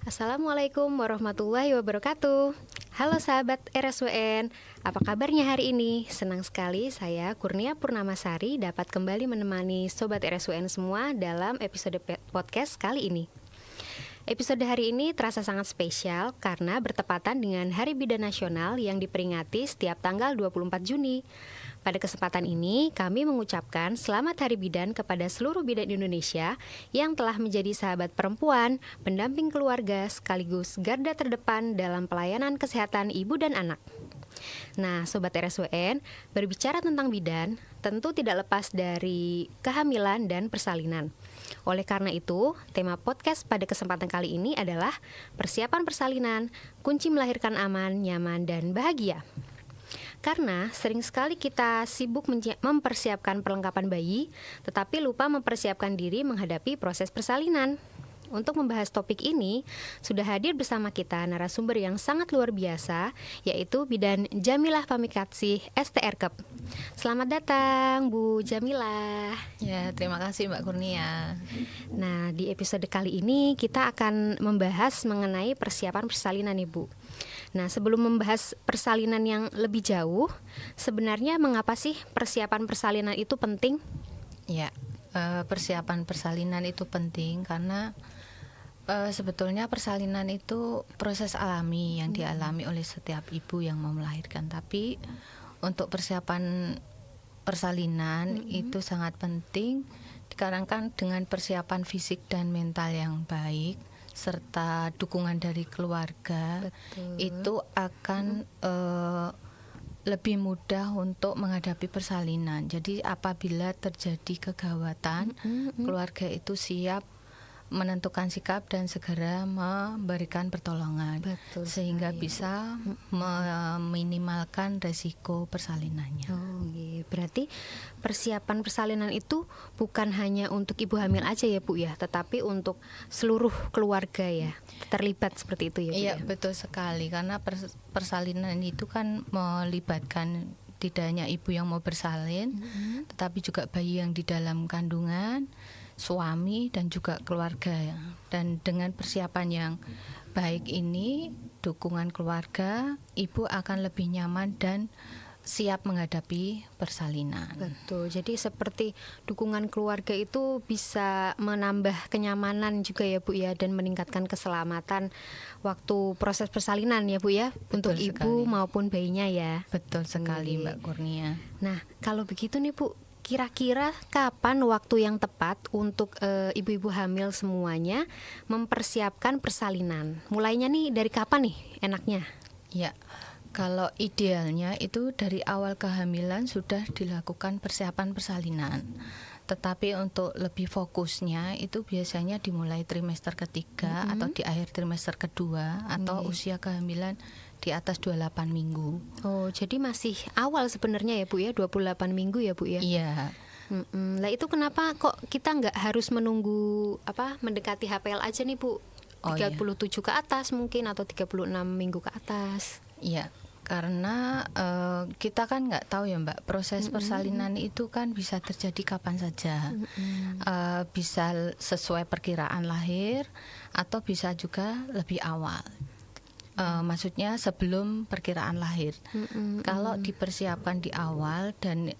Assalamualaikum warahmatullahi wabarakatuh. Halo sahabat RSWN, apa kabarnya hari ini? Senang sekali saya Kurnia Purnamasari dapat kembali menemani Sobat RSWN semua dalam episode podcast kali ini. Episode hari ini terasa sangat spesial karena bertepatan dengan Hari Bidan Nasional yang diperingati setiap tanggal 24 Juni. Pada kesempatan ini, kami mengucapkan selamat Hari Bidan kepada seluruh bidan Indonesia yang telah menjadi sahabat perempuan, pendamping keluarga, sekaligus garda terdepan dalam pelayanan kesehatan ibu dan anak. Nah, Sobat RSWN, berbicara tentang bidan, tentu tidak lepas dari kehamilan dan persalinan. Oleh karena itu, tema podcast pada kesempatan kali ini adalah persiapan persalinan, kunci melahirkan aman, nyaman, dan bahagia. Karena sering sekali kita sibuk mempersiapkan perlengkapan bayi, tetapi lupa mempersiapkan diri menghadapi proses persalinan. Untuk membahas topik ini, sudah hadir bersama kita narasumber yang sangat luar biasa, yaitu Bidan Jamilah Pamikatsih STRKEP. Selamat datang Bu Jamilah. Ya, terima kasih Mbak Kurnia. Nah, di episode kali ini kita akan membahas mengenai persiapan persalinan Ibu. Nah, sebelum membahas persalinan yang lebih jauh, sebenarnya mengapa sih persiapan persalinan itu penting? Ya, persiapan persalinan itu penting karena sebetulnya persalinan itu proses alami yang dialami oleh setiap ibu yang mau melahirkan. Tapi untuk persiapan persalinan itu sangat penting dikarenakan dengan persiapan fisik dan mental yang baik serta dukungan dari keluarga. Betul. Itu akan lebih mudah untuk menghadapi persalinan. Jadi apabila terjadi kegawatan, keluarga itu siap menentukan sikap dan segera memberikan pertolongan. Betul, sehingga bisa meminimalkan resiko persalinannya. Oh, iya. Berarti persiapan persalinan itu bukan hanya untuk ibu hamil aja ya Bu ya, tetapi untuk seluruh keluarga ya terlibat seperti itu ya Bu. Iya, ya? Betul sekali karena persalinan itu kan melibatkan tidak hanya ibu yang mau bersalin, tetapi juga bayi yang di dalam kandungan, suami dan juga keluarga ya. Dan dengan persiapan yang baik ini, dukungan keluarga, ibu akan lebih nyaman dan siap menghadapi persalinan. Betul. Jadi seperti dukungan keluarga itu bisa menambah kenyamanan juga ya Bu ya, dan meningkatkan keselamatan waktu proses persalinan ya Bu ya. Betul untuk sekali. Ibu maupun bayinya ya. Betul sekali Mbak Kurnia. Nah, kalau begitu nih Bu, kira-kira kapan waktu yang tepat untuk ibu-ibu hamil semuanya mempersiapkan persalinan? Mulainya nih dari kapan nih enaknya? Ya, kalau idealnya itu dari awal kehamilan sudah dilakukan persiapan persalinan. Tetapi untuk lebih fokusnya itu biasanya dimulai trimester ketiga atau di akhir trimester kedua atau usia kehamilan di atas 28 minggu. Oh, jadi masih awal sebenarnya ya Bu ya, 28 minggu ya Bu ya? Iya. Lah itu kenapa kok kita nggak harus menunggu mendekati HPL aja nih Bu? 37 ke atas mungkin atau 36 minggu ke atas. Iya, karena kita kan nggak tahu ya Mbak, proses persalinan itu kan bisa terjadi kapan saja. Bisa sesuai perkiraan lahir atau bisa juga lebih awal. Maksudnya sebelum perkiraan lahir. Kalau dipersiapkan di awal dan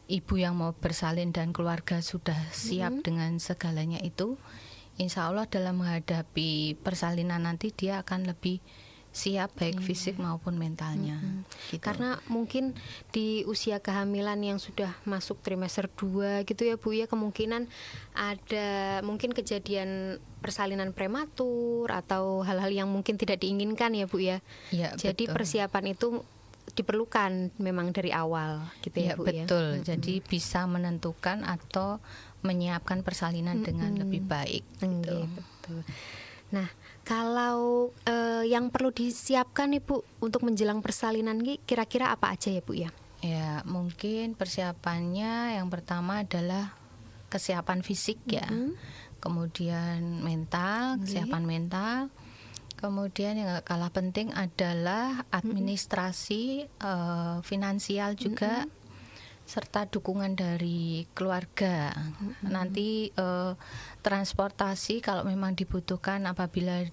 ibu yang mau bersalin dan keluarga sudah siap dengan segalanya itu, insya Allah dalam menghadapi persalinan nanti dia akan lebih siap baik fisik maupun mentalnya. Gitu. Karena mungkin di usia kehamilan yang sudah masuk trimester 2 gitu ya Bu ya, kemungkinan ada mungkin kejadian persalinan prematur atau hal-hal yang mungkin tidak diinginkan ya Bu ya. Ya, jadi betul. Persiapan itu diperlukan memang dari awal gitu ya Bu ya. Betul. Jadi bisa menentukan atau menyiapkan persalinan dengan lebih baik gitu. Betul. Nah, kalau yang perlu disiapkan nih Bu untuk menjelang persalinan kira-kira apa aja ya Bu ya? Ya, mungkin persiapannya yang pertama adalah kesiapan fisik ya. Kemudian mental, kesiapan mental. Kemudian yang gak kalah penting adalah administrasi, finansial juga. serta dukungan dari keluarga. Nanti transportasi kalau memang dibutuhkan apabila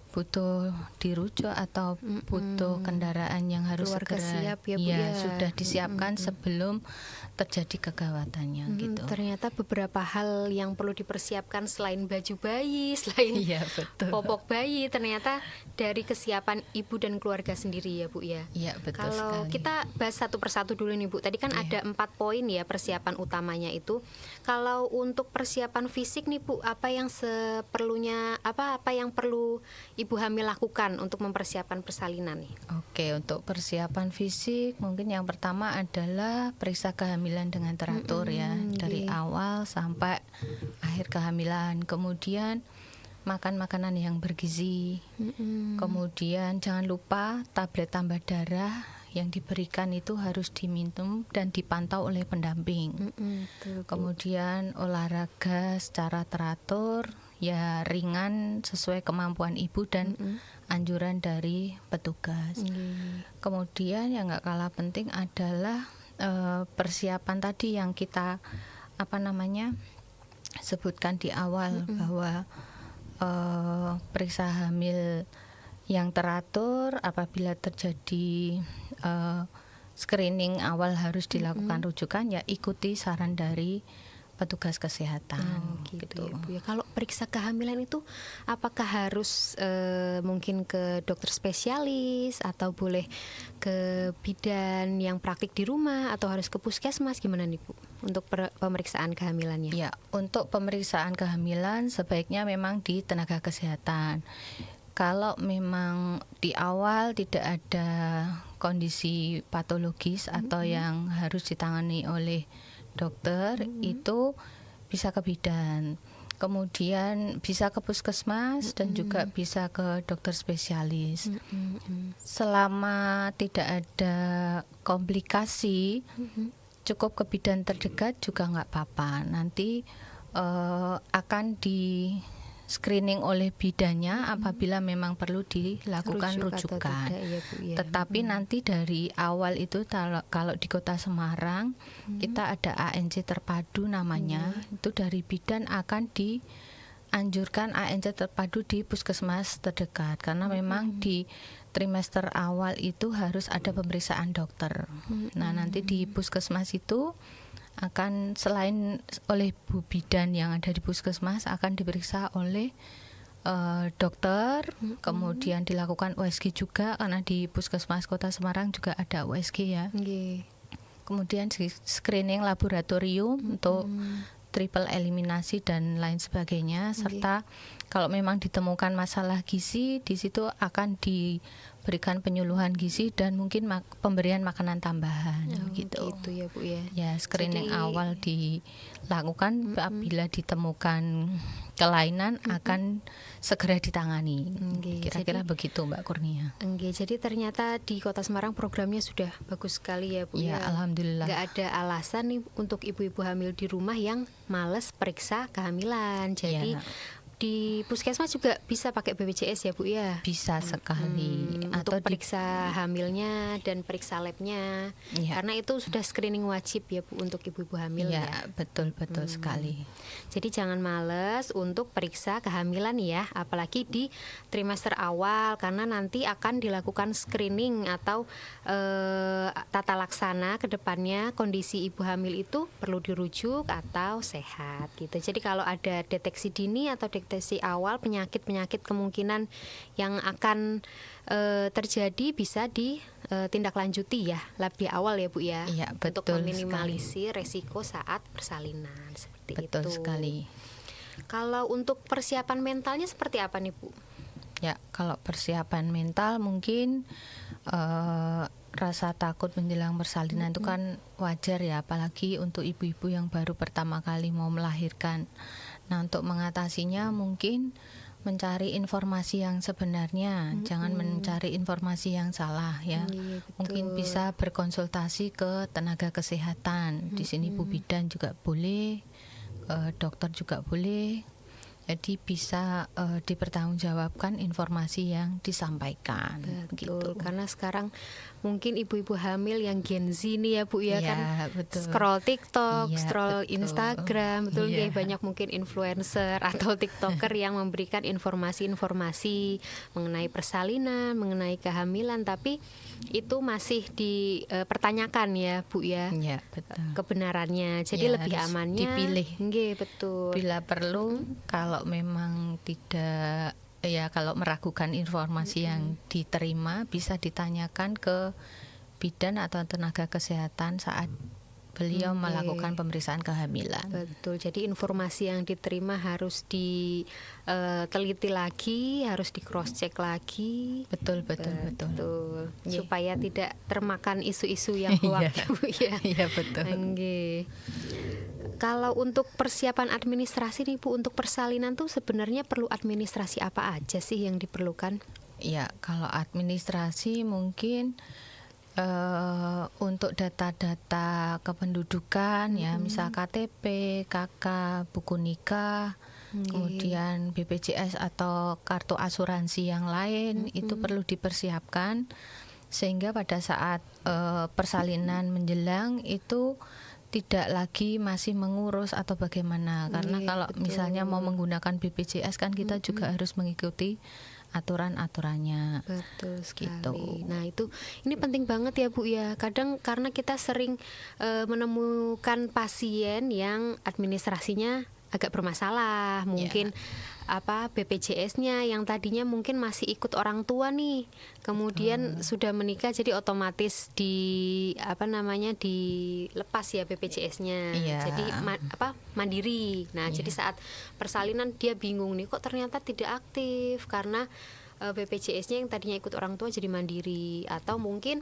butuh dirujuk atau butuh kendaraan yang harus Keluarga segera siap ya, Bu, ya. sudah disiapkan sebelum terjadi kegawatannya gitu. Ternyata beberapa hal yang perlu dipersiapkan selain baju bayi, selain Iya, betul. popok bayi, ternyata dari kesiapan ibu dan keluarga sendiri ya, Bu ya. Iya, betul Kalau sekali. kita bahas satu persatu dulu nih, Bu. Tadi kan ada 4 poin ya persiapan utamanya itu. Kalau untuk persiapan fisik nih, Bu, apa yang seperlunya, apa yang perlu ibu hamil lakukan untuk mempersiapkan persalinan nih? Oke, untuk persiapan fisik mungkin yang pertama adalah periksa kehamilan dengan teratur ya, dari awal sampai akhir kehamilan. Kemudian makan makanan yang bergizi. Kemudian jangan lupa tablet tambah darah yang diberikan itu harus diminum dan dipantau oleh pendamping. Betul, Bu. Kemudian olahraga secara teratur, ya ringan sesuai kemampuan ibu dan anjuran dari petugas. Kemudian yang nggak kalah penting adalah persiapan tadi yang kita sebutkan di awal bahwa periksa hamil yang teratur, apabila terjadi screening awal harus dilakukan rujukan, ya ikuti saran dari petugas kesehatan Gitu ya, Bu ya. Kalau periksa kehamilan itu apakah harus mungkin ke dokter spesialis atau boleh ke bidan yang praktik di rumah atau harus ke puskesmas, gimana nih, Bu, untuk pemeriksaan kehamilannya? Ya, untuk pemeriksaan kehamilan sebaiknya memang di tenaga kesehatan. Kalau memang di awal tidak ada kondisi patologis atau yang harus ditangani oleh dokter, itu bisa ke bidan. Kemudian bisa ke puskesmas dan juga bisa ke dokter spesialis. Selama tidak ada komplikasi, cukup ke bidan terdekat juga nggak apa-apa. Nanti akan di screening oleh bidannya apabila memang perlu dilakukan rujukan. Ya, Bu, ya. Tetapi nanti dari awal itu kalau di Kota Semarang kita ada ANC terpadu namanya, itu dari bidan akan dianjurkan ANC terpadu di puskesmas terdekat karena memang di trimester awal itu harus ada pemeriksaan dokter. Nah, nanti di puskesmas itu akan selain oleh Bu Bidan yang ada di puskesmas akan diperiksa oleh dokter, kemudian dilakukan USG juga karena di puskesmas Kota Semarang juga ada USG ya. Kemudian screening laboratorium untuk triple eliminasi dan lain sebagainya, serta kalau memang ditemukan masalah gizi, di situ akan diberikan penyuluhan gizi dan mungkin pemberian makanan tambahan gitu. Gitu ya, Bu ya. Ya, screening awal dilakukan apabila ditemukan kelainan akan segera ditangani. Kira-kira begitu, Mbak Kurnia. Jadi ternyata di Kota Semarang programnya sudah bagus sekali ya, Bu Ya, ya. alhamdulillah. Nggak ada alasan nih untuk ibu-ibu hamil di rumah yang males periksa kehamilan. Jadi di puskesmas juga bisa pakai BPJS ya, Bu ya. Bisa sekali. Untuk periksa hamilnya dan periksa labnya, karena itu sudah screening wajib ya, Bu, untuk ibu-ibu hamil ya. Betul sekali. Jadi jangan males untuk periksa kehamilan ya, apalagi di trimester awal karena nanti akan dilakukan screening atau tata laksana ke depannya kondisi ibu hamil itu perlu dirujuk atau sehat gitu. Jadi kalau ada deteksi dini atau deteksi awal penyakit-penyakit kemungkinan yang akan terjadi bisa ditindaklanjuti ya lebih awal ya, Bu ya. Iya, untuk betul meminimalisir resiko saat persalinan seperti betul itu. sekali. Kalau untuk persiapan mentalnya seperti apa nih, Bu? Ya, kalau persiapan mental mungkin rasa takut menjelang persalinan itu kan wajar ya, apalagi untuk ibu-ibu yang baru pertama kali mau melahirkan. Nah, untuk mengatasinya mungkin mencari informasi yang sebenarnya, jangan mencari informasi yang salah ya. Mungkin bisa berkonsultasi ke tenaga kesehatan. Di sini Bu Bidan juga boleh, dokter juga boleh. Jadi bisa dipertanggungjawabkan informasi yang disampaikan. Betul, Gitu. karena sekarang mungkin ibu-ibu hamil yang Gen Z nih ya Bu ya, Iya, kan betul. scroll TikTok, Iya, scroll betul. Instagram, betul Iya. nggih? Banyak mungkin influencer atau TikToker yang memberikan informasi-informasi mengenai persalinan, mengenai kehamilan, tapi itu masih dipertanyakan ya Bu ya, Iya, betul. kebenarannya. Jadi Ya, lebih harus amannya dipilih. nggih, betul. Bila perlu, kalau memang tidak, ya kalau meragukan informasi yang diterima, bisa ditanyakan ke bidan atau tenaga kesehatan saat beliau Oke. melakukan pemeriksaan kehamilan. Betul. Jadi informasi yang diterima harus diteliti lagi, harus di cross check lagi. Betul, betul, betul. Betul. Nggih. Supaya tidak termakan isu-isu yang hoax Iya. Bu ya. Iya, betul. Nggih. Kalau untuk persiapan administrasi nih Bu, untuk persalinan tuh sebenarnya perlu administrasi apa aja sih yang diperlukan? Ya, kalau administrasi mungkin untuk data-data kependudukan ya, misal KTP, KK, buku nikah, kemudian BPJS atau kartu asuransi yang lain, itu perlu dipersiapkan sehingga pada saat persalinan menjelang itu tidak lagi masih mengurus atau bagaimana, karena kalau misalnya mau menggunakan BPJS kan kita juga harus mengikuti aturan-aturannya. Betul sekali. Gitu. Nah ini penting banget ya Bu ya. Kadang karena kita sering menemukan pasien yang administrasinya agak bermasalah, mungkin BPJS-nya yang tadinya mungkin masih ikut orang tua nih, kemudian sudah menikah jadi otomatis dilepas ya BPJS-nya. Iya. Jadi mandiri. Nah, jadi saat persalinan dia bingung nih, kok ternyata tidak aktif karena BPJS-nya yang tadinya ikut orang tua jadi mandiri, atau mungkin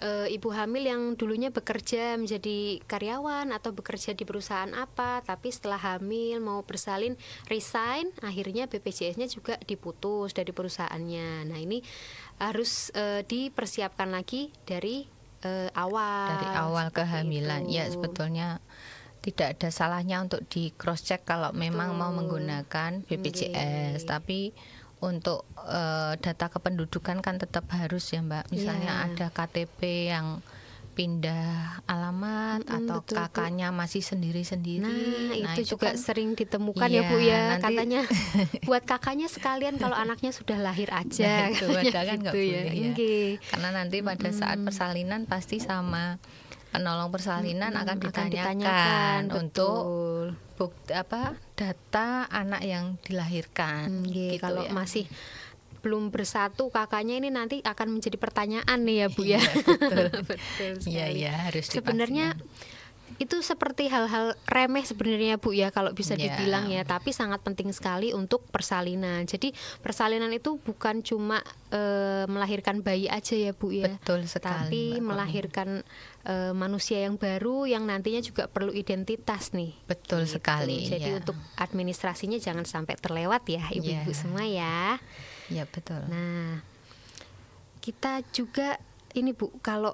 ibu hamil yang dulunya bekerja menjadi karyawan atau bekerja di perusahaan apa, tapi setelah hamil mau bersalin resign, akhirnya BPJS-nya juga diputus dari perusahaannya. Nah ini harus dipersiapkan lagi dari awal. Dari awal kehamilan. itu. Ya, sebetulnya tidak ada salahnya untuk di cross check kalau memang mau menggunakan BPJS, tapi untuk data kependudukan kan tetap harus ya Mbak. Misalnya ada KTP yang pindah alamat atau betul, kakaknya masih sendiri-sendiri. Nah, itu juga kan sering ditemukan ya Bu ya. nanti, Katanya buat kakaknya sekalian kalau anaknya sudah lahir aja. itu padahal kan nggak gitu boleh ya. Karena nanti pada saat persalinan pasti sama penolong persalinan akan ditanyakan untuk bukti data anak yang dilahirkan. Gitu kalau ya. masih belum bersatu kakaknya, ini nanti akan menjadi pertanyaan nih ya Bu ya. Betul. Betul sekali. Iya, harus sebenarnya itu seperti hal-hal remeh sebenarnya Bu ya kalau bisa dibilang ya, tapi sangat penting sekali untuk persalinan. Jadi persalinan itu bukan cuma melahirkan bayi aja ya Bu ya. Betul sekali. Tapi melahirkan manusia yang baru yang nantinya juga perlu identitas nih. Betul gitu. sekali. Jadi untuk administrasinya jangan sampai terlewat ya ibu-ibu semua ya. Ya, betul. Nah, kita juga ini Bu, kalau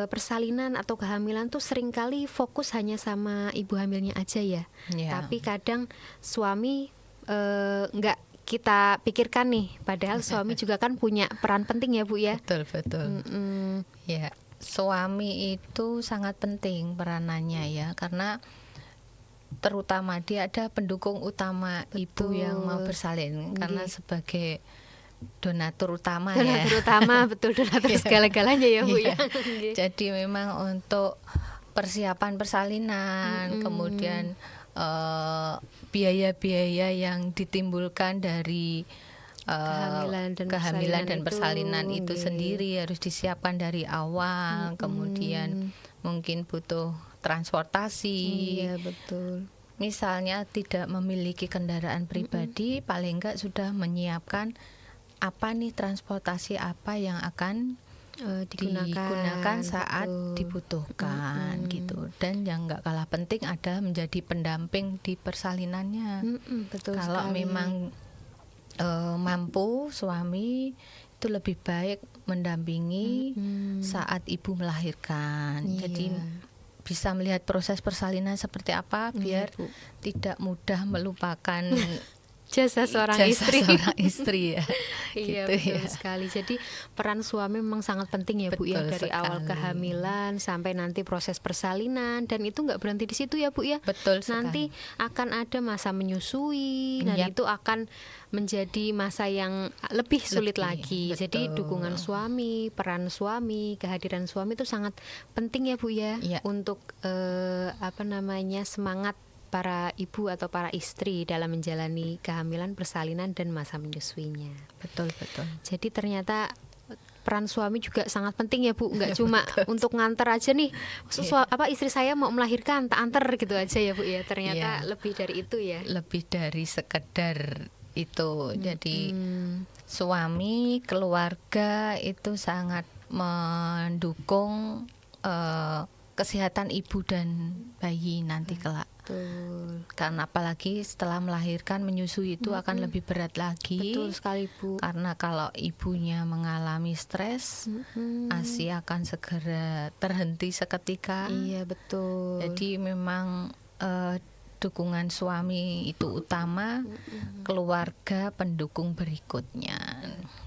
persalinan atau kehamilan tuh seringkali fokus hanya sama ibu hamilnya aja ya. Tapi kadang suami nggak kita pikirkan nih, padahal suami juga kan punya peran penting ya Bu ya. Betul. Ya, suami itu sangat penting peranannya ya, karena terutama dia ada pendukung utama ibu yang mau bersalin, karena sebagai donatur utama betul, donatur segala-galanya ya Bu ya. Jadi memang untuk persiapan persalinan, kemudian biaya-biaya yang ditimbulkan dari kehamilan dan persalinan itu sendiri harus disiapkan dari awal. Kemudian mungkin butuh transportasi. Iya, betul. Misalnya tidak memiliki kendaraan pribadi, paling enggak sudah menyiapkan apa nih transportasi apa yang akan digunakan saat dibutuhkan gitu. Dan yang nggak kalah penting ada menjadi pendamping di persalinannya. Betul kalau sekali. memang mampu, suami itu lebih baik mendampingi saat ibu melahirkan. Jadi bisa melihat proses persalinan seperti apa biar tidak mudah melupakan jasa seorang jasa istri. seorang istri ya. Iya, Gitu betul ya. sekali. Jadi peran suami memang sangat penting ya Bu ya, Betul dari awal sekali. kehamilan sampai nanti proses persalinan, dan itu nggak berhenti di situ ya Bu ya. Betul Nanti sekali. akan ada masa menyusui dan Yap. itu akan menjadi masa yang lebih sulit Lebih, lagi. Jadi betul. dukungan suami, peran suami, kehadiran suami itu sangat penting ya Bu ya, Iya. untuk semangat para ibu atau para istri dalam menjalani kehamilan, persalinan dan masa menyusuinya. Betul, betul. Jadi ternyata peran suami juga sangat penting ya Bu, nggak cuma untuk nganter aja nih, istri saya mau melahirkan tak anter gitu aja ya Bu ya, ternyata Iya. lebih dari itu ya. Lebih dari sekedar itu. Jadi suami, keluarga itu sangat mendukung kesehatan ibu dan bayi nanti kelak. Betul. Karena apalagi setelah melahirkan, menyusui itu akan lebih berat lagi. Betul sekali Bu. Karena kalau ibunya mengalami stres, ASI akan segera terhenti seketika. Iya betul. Jadi memang dukungan suami itu utama, keluarga pendukung berikutnya.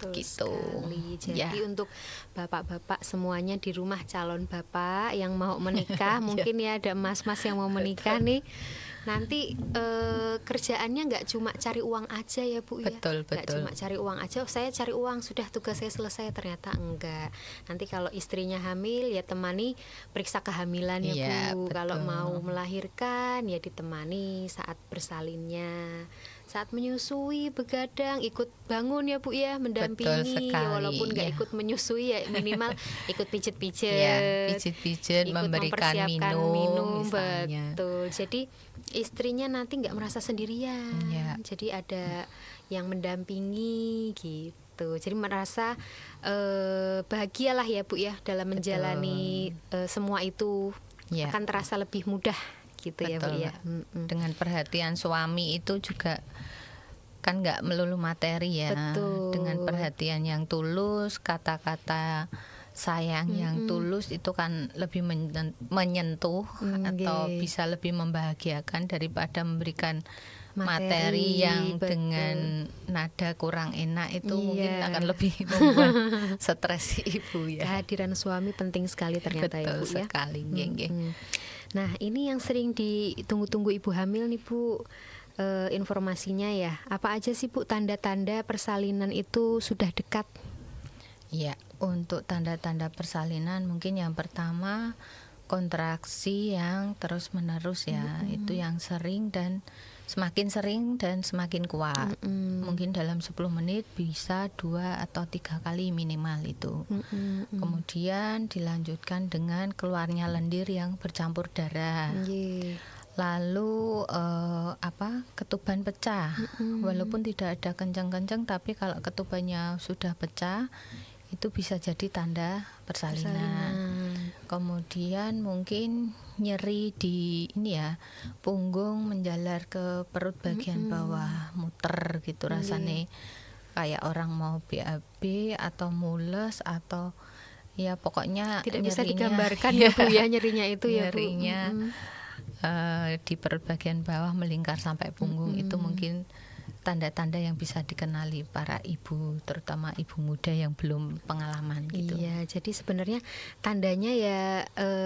Betul Gitu. sekali. Jadi Ya. untuk bapak-bapak semuanya di rumah, calon bapak yang mau menikah, mungkin ya ada mas-mas yang mau menikah nih, nanti kerjaannya nggak cuma cari uang aja ya Bu ya. Betul, Nggak betul. cuma cari uang aja, saya cari uang sudah tugas saya selesai, ternyata enggak. Nanti kalau istrinya hamil ya temani periksa kehamilan ya Iya, Bu. Kalau betul. mau melahirkan ya ditemani saat bersalinnya. Saat menyusui, begadang, ikut bangun ya Bu ya, mendampingi, sekali, walaupun nggak iya. ikut menyusui ya minimal ikut pijet-pijet, Ya, pijit-pijit, ikut memberikan mempersiapkan minum, misalnya. betul. Jadi istrinya nanti nggak merasa sendirian, Ya. jadi ada yang mendampingi gitu. Jadi merasa bahagialah ya Bu ya dalam menjalani semua itu, Ya. akan terasa lebih mudah gitu ya Bu Betul. ya. Dengan perhatian suami itu juga kan nggak melulu materi ya. Betul. Dengan perhatian yang tulus, kata-kata sayang yang tulus itu kan lebih menyentuh atau Nggih. bisa lebih membahagiakan daripada memberikan materi Materi, yang betul. dengan nada kurang enak itu mungkin Iya. akan lebih membuat stres si ibu ya. Kehadiran suami penting sekali ternyata ya Betul Bu ya. sekali, nggih. Nah ini yang sering ditunggu-tunggu ibu hamil nih Bu, informasinya ya. Apa aja sih Bu tanda-tanda persalinan itu sudah dekat? Ya, untuk tanda-tanda persalinan mungkin yang pertama kontraksi yang terus-menerus ya, itu yang sering dan semakin kuat. Mungkin dalam 10 menit bisa 2 atau 3 kali minimal itu. Kemudian dilanjutkan dengan keluarnya lendir yang bercampur darah. Nggih. Lalu ketuban pecah. Walaupun tidak ada kencang-kencang, tapi kalau ketubannya sudah pecah itu bisa jadi tanda persalinan. Kemudian mungkin nyeri di punggung menjalar ke perut bagian bawah, muter gitu rasanya, kayak orang mau BAB atau mules atau ya pokoknya Tidak bisa nyerinya, digambarkan ya Bu ya nyerinya itu ya Bu. nyerinya di perut bagian bawah melingkar sampai punggung. Itu mungkin tanda-tanda yang bisa dikenali para ibu, terutama ibu muda yang belum pengalaman gitu. Iya, jadi sebenarnya tandanya ya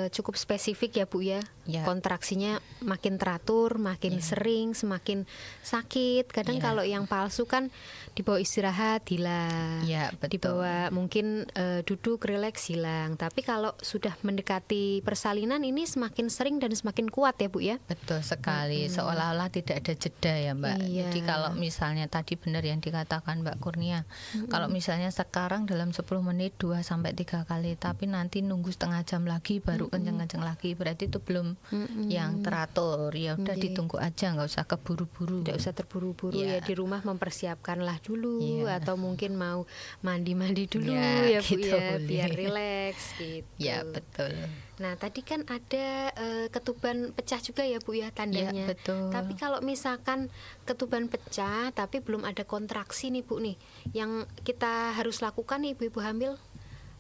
cukup spesifik ya Bu ya. Ya. Kontraksinya makin teratur, makin sering, semakin sakit. Kadang Ya. kalau yang palsu kan dibawa istirahat hilang, Ya, betul. dibawa mungkin duduk rileks hilang. Tapi kalau sudah mendekati persalinan ini semakin sering dan semakin kuat ya Bu ya. Betul sekali, seolah-olah tidak ada jeda ya Mbak. Iya. Jadi kalau misalnya tadi benar yang dikatakan Mbak Kurnia, kalau misalnya sekarang dalam 10 menit 2 sampai 3 kali, tapi nanti nunggu setengah jam lagi baru kenceng-kenceng lagi, berarti itu belum yang teratur. Ya udah Nggih. ditunggu aja, nggak usah keburu-buru. Tidak usah terburu-buru Iya. ya, di rumah mempersiapkanlah dulu, Iya. atau mungkin mau mandi-mandi dulu Ya, ya Bu gitu ya, boleh. biar rileks gitu. Ya, betul. Nah tadi kan ada ketuban pecah juga ya Bu ya tandanya. Ya, betul. Tapi kalau misalkan ketuban pecah tapi belum ada kontraksi nih Bu nih, yang kita harus lakukan nih ibu-ibu hamil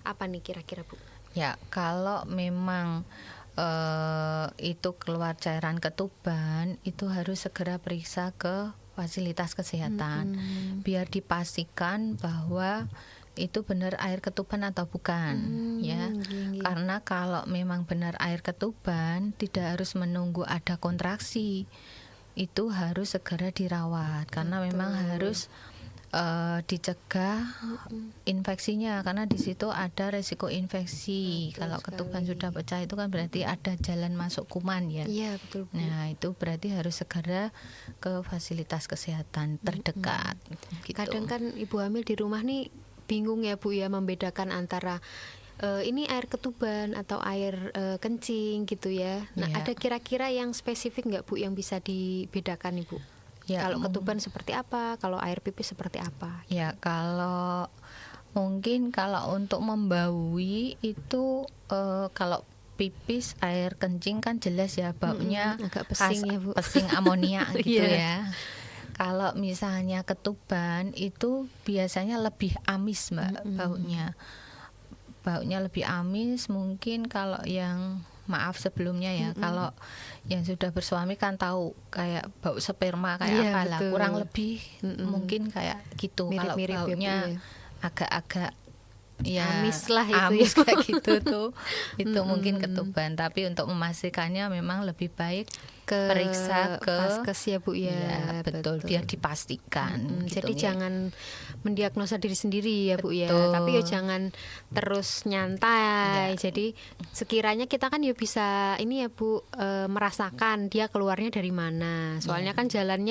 apa nih kira-kira Bu? Ya, kalau memang itu keluar cairan ketuban, itu harus segera periksa ke fasilitas kesehatan, biar dipastikan bahwa itu benar air ketuban atau bukan, ya. Karena kalau memang benar air ketuban, tidak harus menunggu ada kontraksi, itu harus segera dirawat karena memang harus dicegah infeksinya, karena di situ ada resiko infeksi. Kalau ketuban sudah pecah itu kan berarti ada jalan masuk kuman, ya. Iya, betul, Bu. Nah, itu berarti harus segera ke fasilitas kesehatan terdekat. Gitu. Kadang kan ibu hamil di rumah nih bingung ya, Bu, ya, membedakan antara ini air ketuban atau air kencing gitu ya. Nah, Iya. ada kira-kira yang spesifik nggak, Bu, yang bisa dibedakan, Ibu? Ya, Kalau ketuban seperti apa, kalau air pipis seperti apa? Ya, kalau mungkin kalau untuk membaui itu kalau pipis air kencing kan jelas ya baunya agak pesing ya, Bu. pesing amonia gitu Iya. ya. Kalau misalnya ketuban itu biasanya lebih amis, Mbak, baunya. Baunya lebih amis, mungkin kalau yang maaf sebelumnya ya, kalau yang sudah bersuami kan tahu kayak bau sperma kayak Iya, apa lah, betul. kurang lebih mungkin kayak gitu. Kalau Mirip-mirip ya, Bu, baunya ya. agak-agak ya Amis lah itu amis ya. kayak gitu tuh, itu mungkin ketuban. Tapi untuk memastikannya memang lebih baik Ke periksa ke vaskes ya, Bu, ya. ya, betul, biar dipastikan gitu, Jadi nggih. jangan mendiagnosa diri sendiri ya, Bu, ya. Betul. Tapi ya jangan terus nyantai. Ya. Jadi sekiranya kita kan ya bisa ini ya, Bu, merasakan dia keluarnya dari mana. Soalnya kan jalan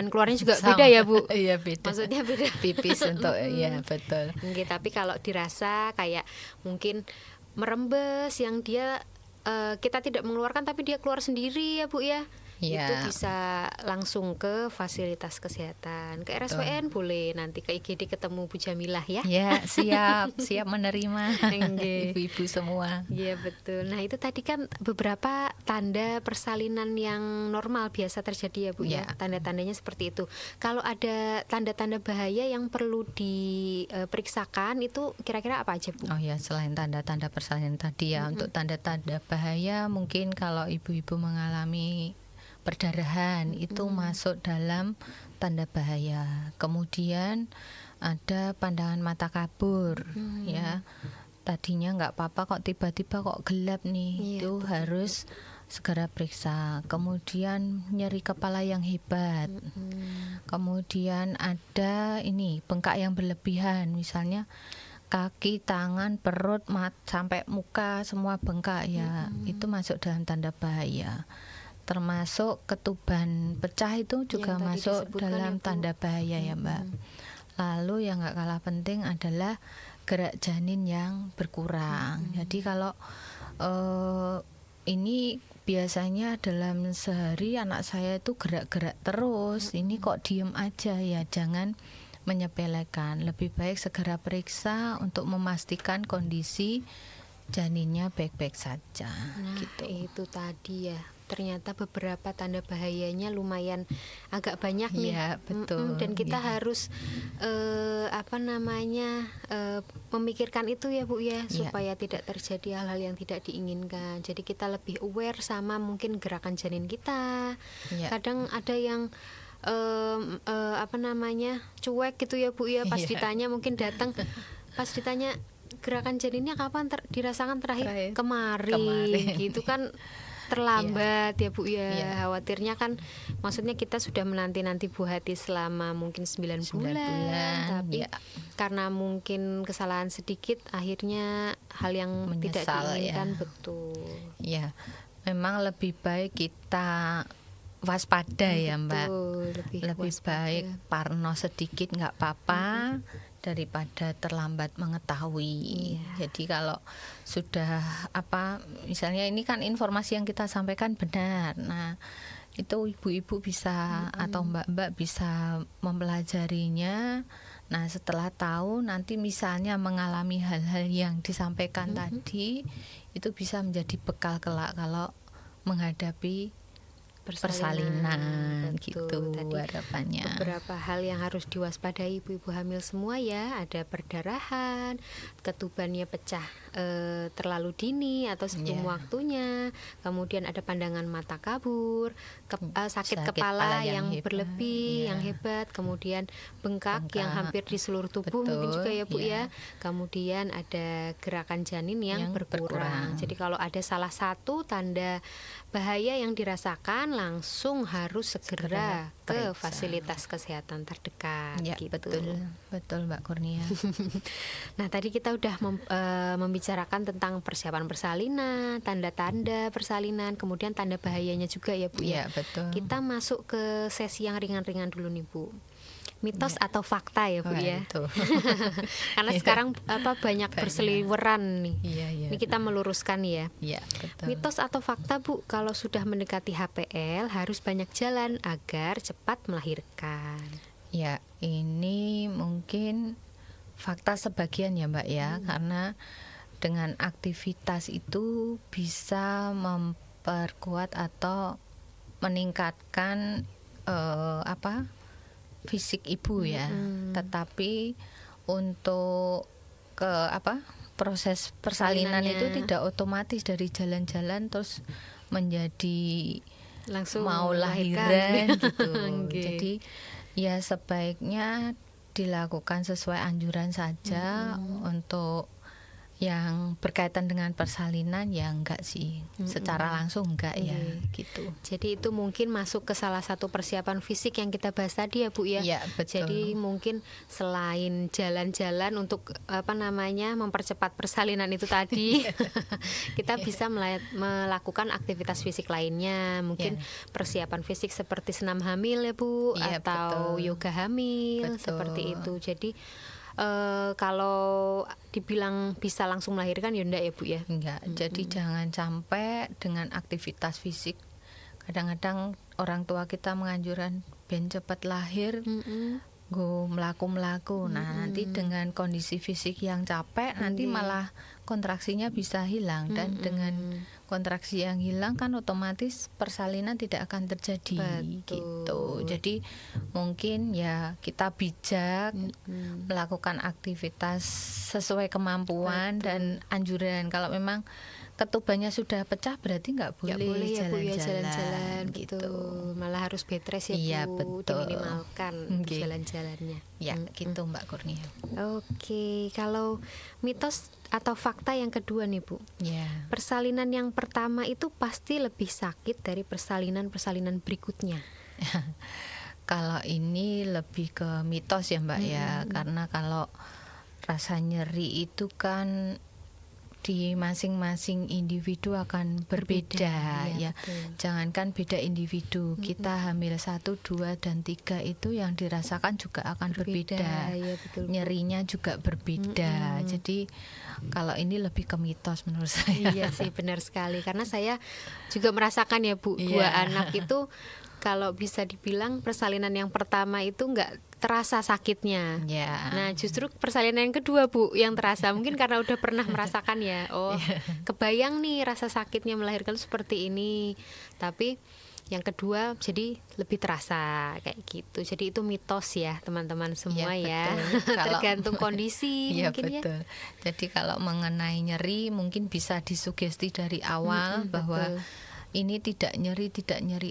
keluarnya juga Sama. beda ya, Bu. Iya, beda. Maksudnya beda. Pipis untuk ya betul. Nggih, tapi kalau dirasa kayak mungkin merembes yang dia kita tidak mengeluarkan tapi dia keluar sendiri ya, Bu, ya. Ya. Itu bisa langsung ke fasilitas kesehatan, ke RSWN boleh, nanti ke IGD ketemu Bu Jamilah ya. Ya, siap menerima Nggih. ibu-ibu semua. Iya, betul. Nah, itu tadi kan beberapa tanda persalinan yang normal biasa terjadi ya, Bu, ya. Ya. Tanda-tandanya seperti itu. Kalau ada tanda-tanda bahaya yang perlu diperiksakan itu kira-kira apa aja, Bu? Oh ya, selain tanda-tanda persalinan tadi ya, untuk tanda-tanda bahaya mungkin kalau ibu-ibu mengalami perdarahan itu masuk dalam tanda bahaya. Kemudian ada pandangan mata kabur, ya. Tadinya nggak apa-apa kok tiba-tiba kok gelap nih, Iya, itu betul. harus segera periksa. Kemudian nyeri kepala yang hebat. Kemudian ada ini bengkak yang berlebihan, misalnya kaki, tangan, perut, sampai muka semua bengkak ya. Itu masuk dalam tanda bahaya. Termasuk ketuban pecah itu juga Yang tadi masuk disebutkan dalam ya, Bu. tanda bahaya ya, Mbak. Lalu yang nggak kalah penting adalah gerak janin yang berkurang. Jadi kalau ini biasanya dalam sehari anak saya itu gerak-gerak terus, ini kok diem aja ya, jangan menyepelekan. Lebih baik segera periksa untuk memastikan kondisi janinnya baik-baik saja. Nah, gitu. itu tadi ya. Ternyata beberapa tanda bahayanya lumayan agak banyak nih. Iya, betul. Dan kita Iya. harus memikirkan itu ya, Bu, ya, Iya. supaya tidak terjadi hal-hal yang tidak diinginkan. Jadi kita lebih aware sama mungkin gerakan janin kita. Iya. Kadang ada yang cuek gitu ya, Bu, ya, pas Iya. ditanya mungkin datang pas ditanya gerakan janinnya kapan dirasakan terakhir kemarin gitu kan, terlambat ya, Bu, ya. Iya. Khawatirnya kan maksudnya kita sudah menanti-nanti buah hati selama mungkin 9 bulan, tapi ya. karena mungkin kesalahan sedikit akhirnya hal yang tidak Menyesal, diinginkan, ya. betul. Ya, memang lebih baik kita waspada ya, Mbak. Betul, Lebih waspada. baik parno sedikit nggak apa-apa daripada terlambat mengetahui. Iya. Jadi kalau sudah misalnya ini kan informasi yang kita sampaikan benar. Nah, itu ibu-ibu bisa atau mbak-mbak bisa mempelajarinya. Nah, setelah tahu nanti misalnya mengalami hal-hal yang disampaikan tadi, itu bisa menjadi bekal kelak kalau menghadapi persalinan Betul. gitu Tadi harapannya. beberapa hal yang harus diwaspadai ibu-ibu hamil semua ya, ada perdarahan, ketubannya pecah terlalu dini atau sebelum waktunya, kemudian ada pandangan mata kabur, sakit kepala yang hebat, berlebih, yang hebat, kemudian bengkak yang hampir di seluruh tubuh mungkin juga ya Bu ya. Kemudian ada gerakan janin yang berkurang. Jadi kalau ada salah satu tanda bahaya yang dirasakan, langsung harus segera ke fasilitas kesehatan terdekat. Ya, gitu. betul Mbak Kurnia. Nah, tadi kita udah membicarakan tentang persiapan persalinan, tanda-tanda persalinan, kemudian tanda bahayanya juga ya Bu ya. Betul. Kita masuk ke sesi yang ringan-ringan dulu nih Bu. Mitos atau fakta ya Bu ya. Karena sekarang banyak berseliweran nih. Ini kita meluruskan ya. Betul. Mitos atau fakta Bu, kalau sudah mendekati HPL harus banyak jalan agar cepat melahirkan. Ya, ini mungkin fakta sebagian ya Mbak ya, karena dengan aktivitas itu bisa memperkuat atau meningkatkan fisik ibu ya. Tetapi untuk proses persalinan itu tidak otomatis dari jalan-jalan terus menjadi langsung mau lahiran gitu. Jadi ya sebaiknya dilakukan sesuai anjuran saja. Untuk yang berkaitan dengan persalinan ya enggak sih, secara langsung enggak ya gitu. Jadi itu mungkin masuk ke salah satu persiapan fisik yang kita bahas tadi ya Bu ya. Betul. Jadi mungkin selain jalan-jalan untuk mempercepat persalinan itu tadi, kita bisa melakukan aktivitas fisik lainnya, mungkin persiapan fisik seperti senam hamil ya Bu, atau yoga hamil seperti itu. Jadi kalau dibilang bisa langsung melahirkan ya enggak ya Bu ya? Enggak. Jadi jangan sampai dengan aktivitas fisik. Kadang-kadang orang tua kita menganjurkan ben cepat lahir, go melaku. Nah, nanti dengan kondisi fisik yang capek nanti malah kontraksinya bisa hilang, dan dengan kontraksi yang hilang kan otomatis persalinan tidak akan terjadi. Gitu. Jadi mungkin ya kita bijak melakukan aktivitas sesuai kemampuan dan anjuran. Kalau memang ketubannya sudah pecah berarti nggak boleh jalan-jalan gitu. Malah harus bed rest ya Bu, diminimalkan jalan-jalannya. Gitu Mbak Kurnia. Oke, kalau mitos atau fakta yang kedua nih Bu, persalinan yang pertama itu pasti lebih sakit dari persalinan berikutnya. Kalau ini lebih ke mitos ya Mbak ya, karena kalau rasa nyeri itu kan di masing-masing individu akan berbeda ya. Jangankan beda individu, kita hamil 1, 2, dan 3 itu yang dirasakan juga akan berbeda. Nyerinya juga berbeda. Jadi kalau ini lebih ke mitos menurut saya. Iya sih, benar sekali. Karena saya juga merasakan ya Bu, 2 anak itu kalau bisa dibilang persalinan yang pertama itu nggak terasa sakitnya. Nah, justru persalinan yang kedua Bu yang terasa. Mungkin karena udah pernah merasakan ya. Kebayang nih rasa sakitnya melahirkan seperti ini. Tapi yang kedua jadi lebih terasa kayak gitu. Jadi itu mitos ya teman-teman semua ya. Tergantung kondisi mungkin ya. Jadi kalau mengenai nyeri mungkin bisa disugesti dari awal bahwa ini tidak nyeri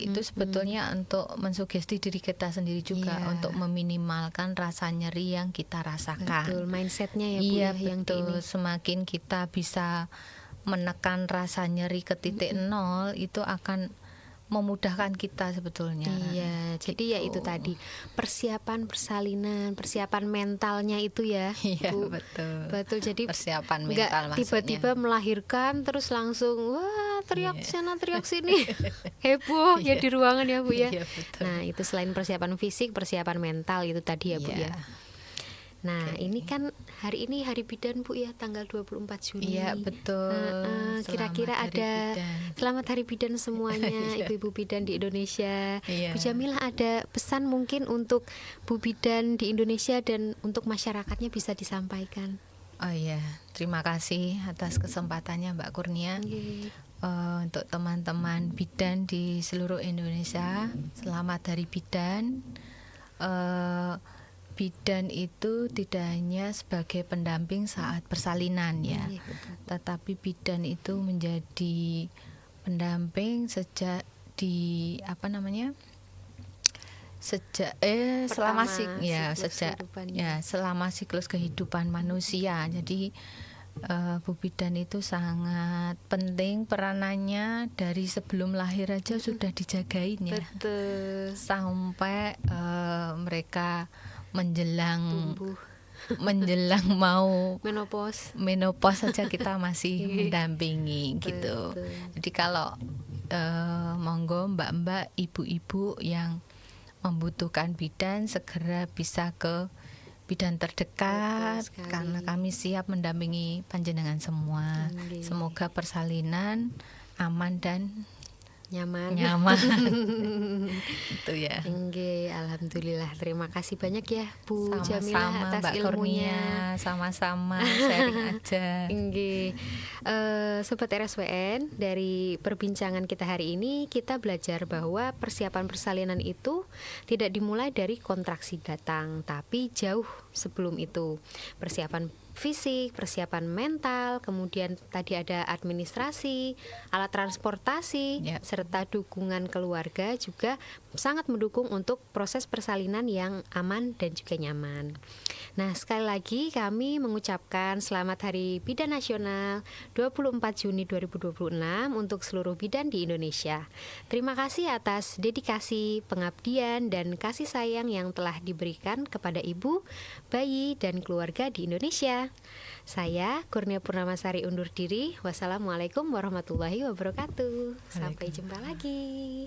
itu sebetulnya untuk mensugesti diri kita sendiri juga, untuk meminimalkan rasa nyeri yang kita rasakan. Mindsetnya ya Bu yang betul. Semakin kita bisa menekan rasa nyeri ke titik nol, itu akan memudahkan kita sebetulnya. Jadi ya itu tadi persiapan persalinan, persiapan mentalnya itu ya. Bu. Betul. Jadi persiapan mental maksudnya. Tiba-tiba melahirkan terus langsung teriak sana teriak sini. Heboh ya di ruangan ya Bu ya. Nah, itu selain persiapan fisik, persiapan mental itu tadi ya Bu ya. Nah, ini kan hari ini Hari Bidan Bu ya, tanggal 24 Juni. Iya, betul. Kira-kira ada Selamat Hari Bidan semuanya, ibu-ibu bidan di Indonesia. Bu Jamilah ada pesan mungkin untuk Bu Bidan di Indonesia dan untuk masyarakatnya bisa disampaikan. Terima kasih atas kesempatannya Mbak Kurnia. untuk teman-teman bidan di seluruh Indonesia, selamat Hari Bidan. Bidan itu tidak hanya sebagai pendamping saat persalinan ya, Iya, betul. tetapi bidan itu menjadi pendamping sejak di selama selama siklus kehidupan manusia. Jadi Bu Bidan itu sangat penting peranannya dari sebelum lahir aja sudah dijagain ya. Betul. Sampai mereka menjelang Tumbuh mau menopause saja kita masih mendampingi gitu. Betul. Jadi kalau monggo mbak-mbak, ibu-ibu yang membutuhkan bidan segera bisa ke bidan terdekat Betul sekali. karena kami siap mendampingi panjenengan semua. Nggih. Semoga persalinan aman dan nyaman. Itu ya. Nggih, alhamdulillah. Terima kasih banyak ya Bu Jamilah Sama-sama atas Mbak ilmunya. Kurnia, sama-sama sharing aja. Nggih. Sobat RSWN, dari perbincangan kita hari ini kita belajar bahwa persiapan persalinan itu tidak dimulai dari kontraksi datang, tapi jauh sebelum itu. Persiapan fisik, persiapan mental, kemudian tadi ada administrasi, alat transportasi, Ya. serta dukungan keluarga juga sangat mendukung untuk proses persalinan yang aman dan juga nyaman. Nah, sekali lagi kami mengucapkan selamat Hari Bidan Nasional 24 Juni 2026 untuk seluruh bidan di Indonesia. Terima kasih atas dedikasi, pengabdian, dan kasih sayang yang telah diberikan kepada ibu, bayi, dan keluarga di Indonesia. Saya Kurnia Purnamasari undur diri. Wassalamualaikum warahmatullahi wabarakatuh. Sampai jumpa lagi.